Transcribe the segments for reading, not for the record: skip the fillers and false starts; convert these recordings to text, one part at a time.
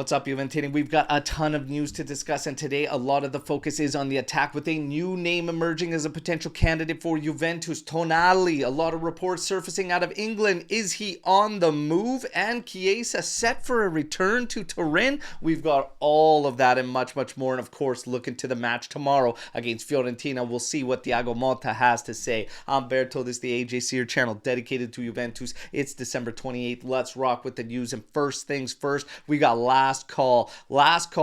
What's up, Juventini? We've got a ton of news to discuss, and today a lot of the focus is on the attack with a new name emerging as a potential candidate for Juventus, Tonali. A lot of reports surfacing out of England. Is he on the move? And Chiesa set for a return to Turin? We've got all of that and much, much more. And of course, looking to the match tomorrow against Fiorentina. We'll see what Thiago Motta has to say. I'm Berto. This is the AJ Sear channel dedicated to Juventus. It's December 28th. Let's rock with the news. And first things first, we got last call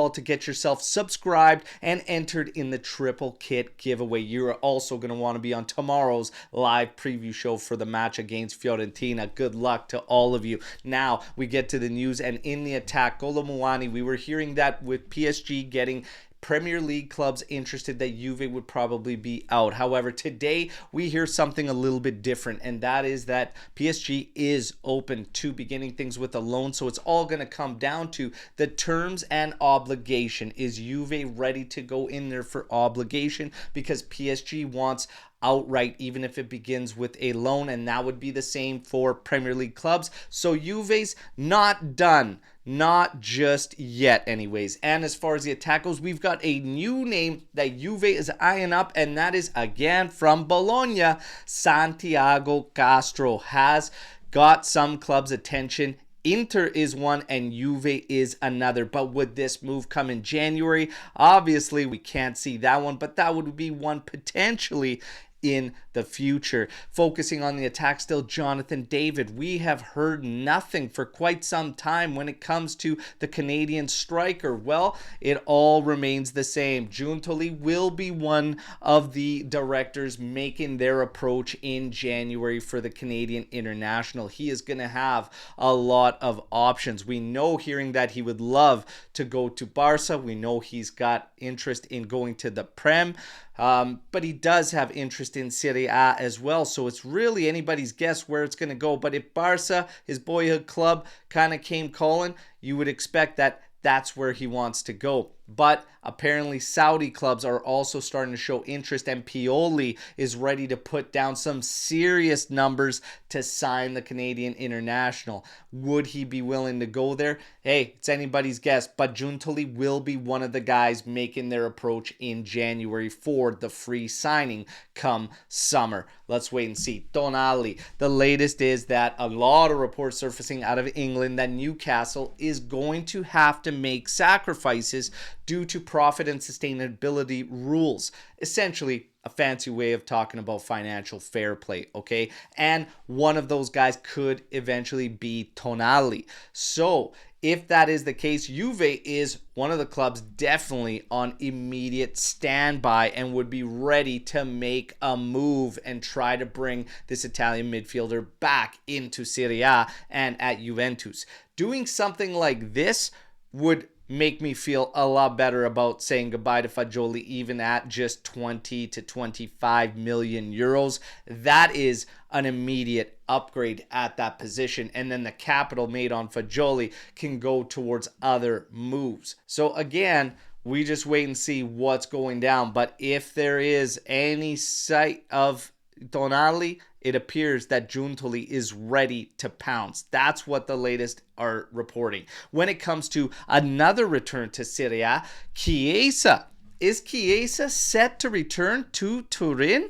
to get yourself subscribed and entered in the triple kit giveaway. You're also going to want to be on tomorrow's live preview show for the match against Fiorentina. Good luck to all of you. Now we get to the news, and in the attack, Golomuani, we were hearing that with PSG getting Premier League clubs interested, that Juve would probably be out. However, today we hear something a little bit different, and that is that PSG is open to beginning things with a loan. So it's all going to come down to the terms and obligation. Is Juve ready to go in there for obligation? Because PSG wants outright, even if it begins with a loan, and that would be the same for Premier League clubs. So Juve's not done. Not just yet anyways. And as far as the attack goes, we've got a new name that Juve is eyeing up, and that is again from Bologna. Santiago Castro has got some clubs' attention. Inter is one and Juve is another. But would this move come in January? Obviously, we can't see that one, but that would be one potentially in the future. Focusing on the attack still, Jonathan David. We have heard nothing for quite some time when it comes to the Canadian striker. Well, it all remains the same. Giuntoli will be one of the directors making their approach in January for the Canadian international. He is going to have a lot of options. We know, hearing that he would love to go to Barca. We know he's got interest in going to the Prem. But he does have interest in Serie A as well, so it's really anybody's guess where it's going to go. But if Barca, his boyhood club, kind of came calling, you would expect that that's where he wants to go. But apparently Saudi clubs are also starting to show interest, and Pioli is ready to put down some serious numbers to sign the Canadian international. Would he be willing to go there? Hey, it's anybody's guess, but Giuntoli will be one of the guys making their approach in January for the free signing come summer. Let's wait and see. Tonali, the latest is that a lot of reports surfacing out of England that Newcastle is going to have to make sacrifices due to profit and sustainability rules. Essentially, a fancy way of talking about financial fair play, okay? And one of those guys could eventually be Tonali. So if that is the case, Juve is one of the clubs definitely on immediate standby and would be ready to make a move and try to bring this Italian midfielder back into Serie A and at Juventus. Doing something like this would make me feel a lot better about saying goodbye to Fagioli, even at just 20 to 25 million euros. That is an immediate upgrade at that position, and then the capital made on Fagioli can go towards other moves. So again, we just wait and see what's going down. But if there is any sight of Tonali, it appears that Giuntoli is ready to pounce. That's what the latest are reporting. When it comes to another return to Serie A, Chiesa. Is Chiesa set to return to Turin?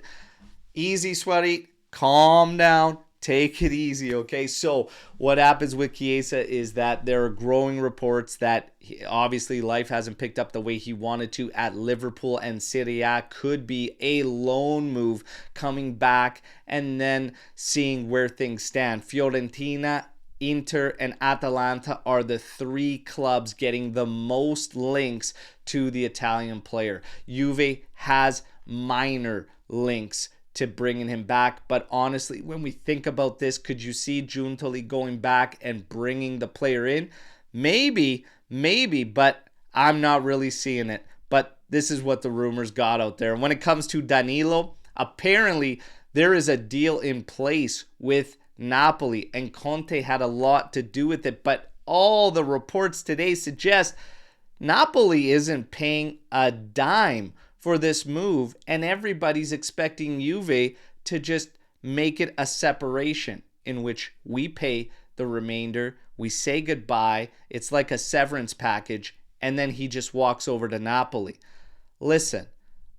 Easy, sweaty. Calm down. Take it easy, okay? So what happens with Chiesa is that there are growing reports that obviously life hasn't picked up the way he wanted to at Liverpool, and Serie A could be a loan move, coming back and then seeing where things stand. Fiorentina, Inter, and Atalanta are the three clubs getting the most links to the Italian player. Juve has minor links to bringing him back, but honestly, when we think about this, could you see Giuntoli going back and bringing the player in? Maybe, but I'm not really seeing it. But this is what the rumors got out there. When it comes to Danilo, apparently there is a deal in place with Napoli, and Conte had a lot to do with it, but all the reports today suggest Napoli isn't paying a dime for this move, and everybody's expecting Juve to just make it a separation in which we pay the remainder, We say goodbye. It's like a severance package, and then he just walks over to Napoli. Listen,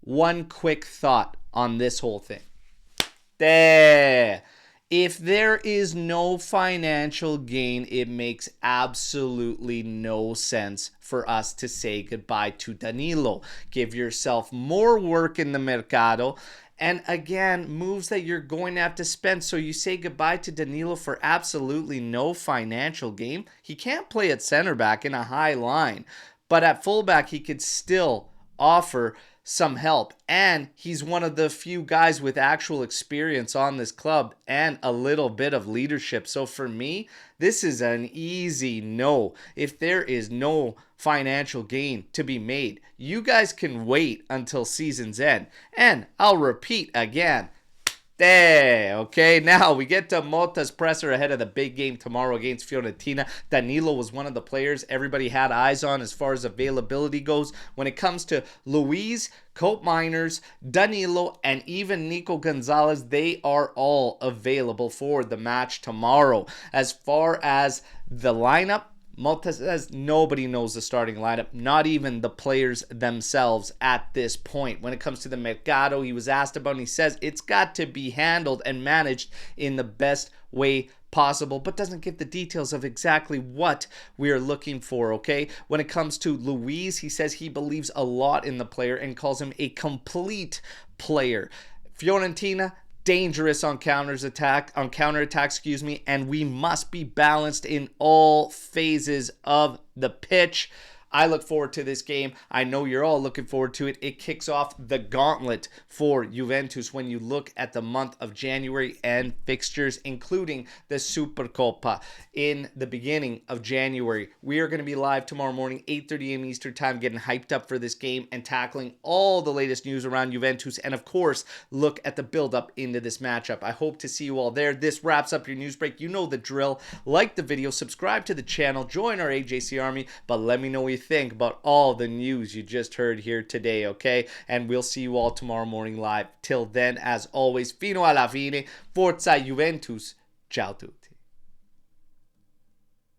one quick thought on this whole thing. There. If there is no financial gain, it makes absolutely no sense for us to say goodbye to Danilo. Give yourself more work in the mercado. And again, moves that you're going to have to spend. So you say goodbye to Danilo for absolutely no financial gain. He can't play at center back in a high line, but at fullback, he could still offer some help, and he's one of the few guys with actual experience on this club and a little bit of leadership. So for me, this is an easy no. If there is no financial gain to be made, you guys can wait until season's end. And I'll repeat again, there, okay? Now we get to Motta's presser ahead of the big game tomorrow against Fiorentina. Danilo was one of the players everybody had eyes on as far as availability goes. When it comes to Luiz, Cope Miners, Danilo, and even Nico Gonzalez, they are all available for the match tomorrow. As far as the lineup, Motta says nobody knows the starting lineup, not even the players themselves at this point. When it comes to the Mercado, he was asked about, and he says it's got to be handled and managed in the best way possible, but doesn't give the details of exactly what we are looking for, okay? When it comes to Luiz, he says he believes a lot in the player and calls him a complete player. Fiorentina, dangerous on counterattack, and we must be balanced in all phases of the pitch. I look forward to this game. I know you're all looking forward to it. It kicks off the gauntlet for Juventus when you look at the month of January and fixtures, including the Supercoppa in the beginning of January. We are going to be live tomorrow morning, 8:30 a.m. Eastern Time, getting hyped up for this game and tackling all the latest news around Juventus, and of course, look at the build-up into this matchup. I hope to see you all there. This wraps up your news break. You know the drill. Like the video, subscribe to the channel, join our AJC Army, but let me know what you think about all the news you just heard here today, okay? And we'll see you all tomorrow morning live. Till then, as always, fino alla fine, forza Juventus. Ciao tu.